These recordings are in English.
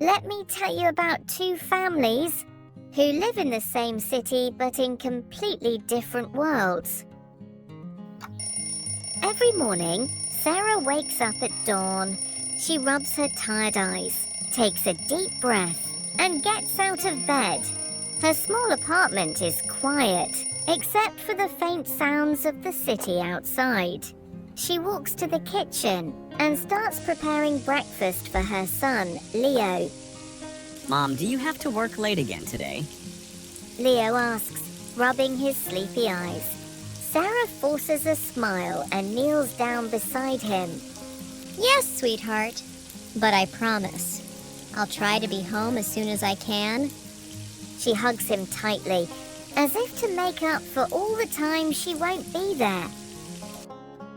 Let me tell you about two families who live in the same city but in completely different worlds. Every morning, Sarah wakes up at dawn. She rubs her tired eyes, takes a deep breath, and gets out of bed. Her small apartment is quiet, except for the faint sounds of the city outside. She walks to the kitchen and starts preparing breakfast for her son, Leo. Mom, do you have to work late again today? Leo asks, rubbing his sleepy eyes. Sarah forces a smile and kneels down beside him. Yes, sweetheart, but I promise, I'll try to be home as soon as I can. She hugs him tightly, as if to make up for all the time she won't be there.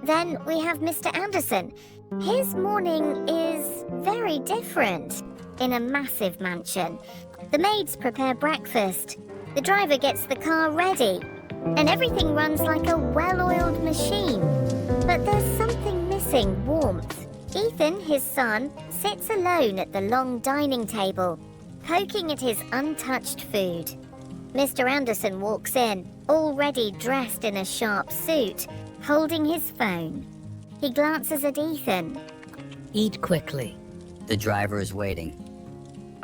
Then we have Mr. Anderson. His morning is very different. In a massive mansion, the maids prepare breakfast, the driver gets the car ready, and everything runs like a well-oiled machine. But there's something missing: warmth. Ethan, his son, sits alone at the long dining table, poking at his untouched food. Mr. Anderson walks in, already dressed in a sharp suit, holding his phone. He glances at Ethan. Eat quickly. The driver is waiting.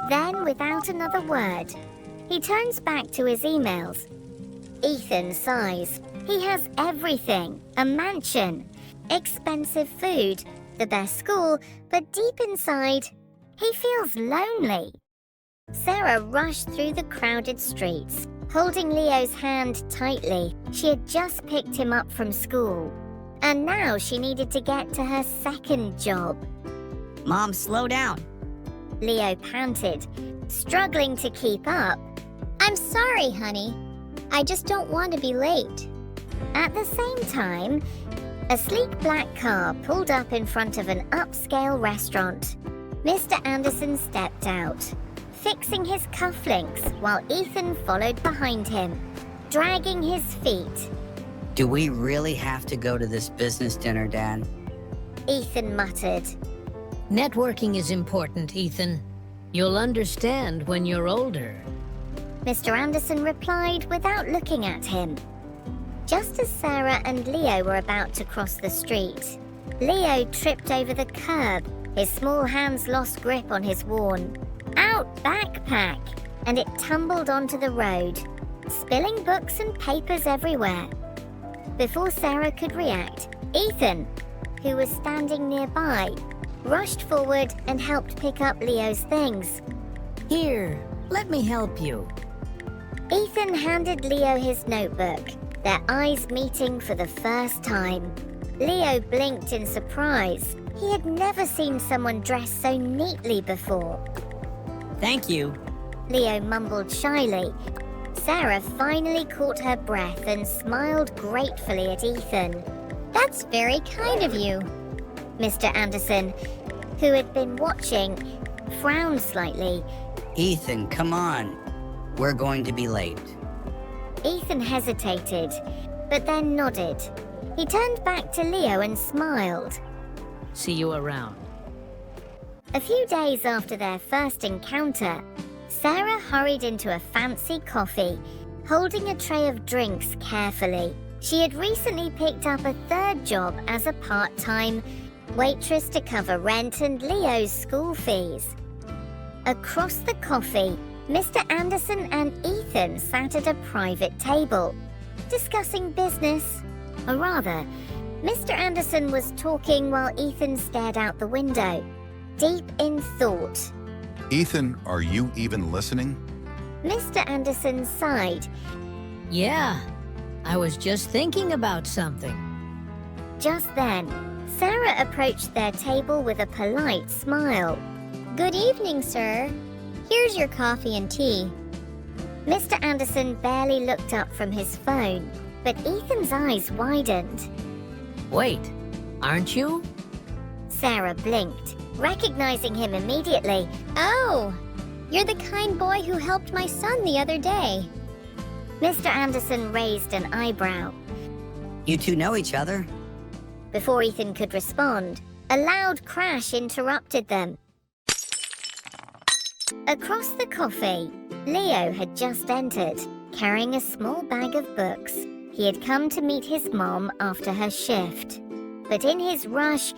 Then, without another word, he turns back to his emails. Ethan sighs. He has everything: a mansion, expensive food, the best school, but deep inside, he feels lonely. Sarah rushed through the crowded streets, holding Leo's hand tightly. She had just picked him up from school, and now she needed to get to her second job. Mom, slow down. Leo panted, struggling to keep up. I'm sorry, honey. I just don't want to be late. At the same time, a sleek black car pulled up in front of an upscale restaurant. Mr. Anderson stepped out, fixing his cufflinks while Ethan followed behind him, dragging his feet. Do we really have to go to this business dinner, Dad? Ethan muttered. Networking is important, Ethan. You'll understand when you're older. Mr. Anderson replied without looking at him. Just as Sarah and Leo were about to cross the street, Leo tripped over the curb. His small hands lost grip on his worn out backpack, and it tumbled onto the road, spilling books and papers everywhere. Before Sarah could react, Ethan, who was standing nearby, rushed forward and helped pick up Leo's things. Here, let me help you. Ethan handed Leo his notebook, their eyes meeting for the first time. Leo blinked in surprise. He had never seen someone dressed so neatly before. Thank you. Leo mumbled shyly. Sarah finally caught her breath and smiled gratefully at Ethan. That's very kind of you. Mr. Anderson, who had been watching, frowned slightly. Ethan, come on. We're going to be late. Ethan hesitated, but then nodded. He turned back to Leo and smiled. See you around. A few days after their first encounter, Sarah hurried into a fancy coffee, holding a tray of drinks carefully. She had recently picked up a third job as a part-time waitress to cover rent and Leo's school fees. Across the coffee, Mr. Anderson and Ethan sat at a private table, discussing business. Or rather, Mr. Anderson was talking while Ethan stared out the window, deep in thought. Ethan, are you even listening? Mr. Anderson sighed. Yeah, I was just thinking about something. Just then, Sarah approached their table with a polite smile. Good evening, sir. Here's your coffee and tea. Mr. Anderson barely looked up from his phone, but Ethan's eyes widened. Wait, aren't you? Sarah blinked, recognizing him immediately. Oh, you're the kind boy who helped my son the other day. Mr. Anderson raised an eyebrow. You two know each other? Before Ethan could respond, a loud crash interrupted them. Across the coffee, Leo had just entered, carrying a small bag of books. He had come to meet his mom after her shift. But in his rush,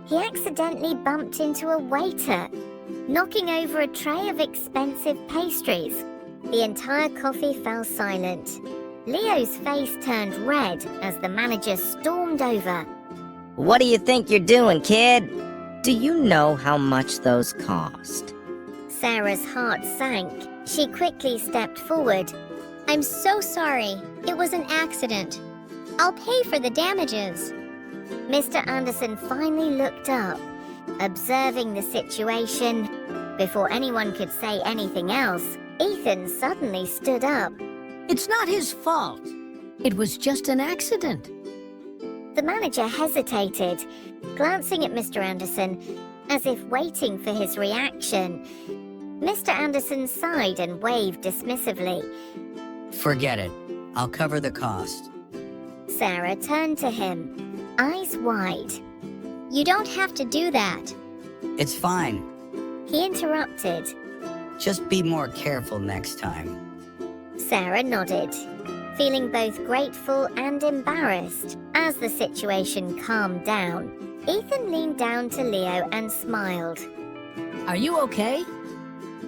he accidentally bumped into a waiter, knocking over a tray of expensive pastries. The entire coffee fell silent. Leo's face turned red as the manager stormed over. What do you think you're doing, kid? Do you know how much those cost? Sarah's heart sank. She quickly stepped forward. I'm so sorry. It was an accident. I'll pay for the damages. Mr. Anderson finally looked up, observing the situation. Before anyone could say anything else, Ethan suddenly stood up. It's not his fault. It was just an accident. The manager hesitated, glancing at Mr. Anderson as if waiting for his reaction. Mr. Anderson sighed and waved dismissively. Forget it. I'll cover the cost. Sarah turned to him, eyes wide. You don't have to do that. It's fine. He interrupted. Just be more careful next time. Sarah nodded, feeling both grateful and embarrassed. As the situation calmed down, Ethan leaned down to Leo and smiled. Are you okay?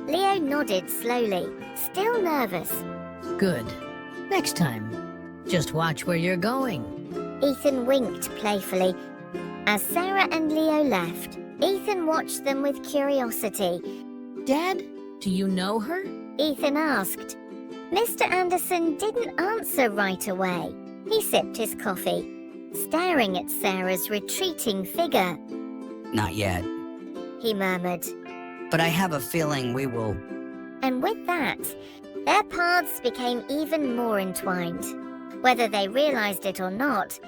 Leo nodded slowly, still nervous. Good. Next time, just watch where you're going. Ethan winked playfully. As Sarah and Leo left, Ethan watched them with curiosity. Dad, do you know her? Ethan asked. Mr. Anderson didn't answer right away. He sipped his coffee, staring at Sarah's retreating figure. Not yet. He murmured. But I have a feeling we will. And with that, their paths became even more entwined. Whether they realized it or not,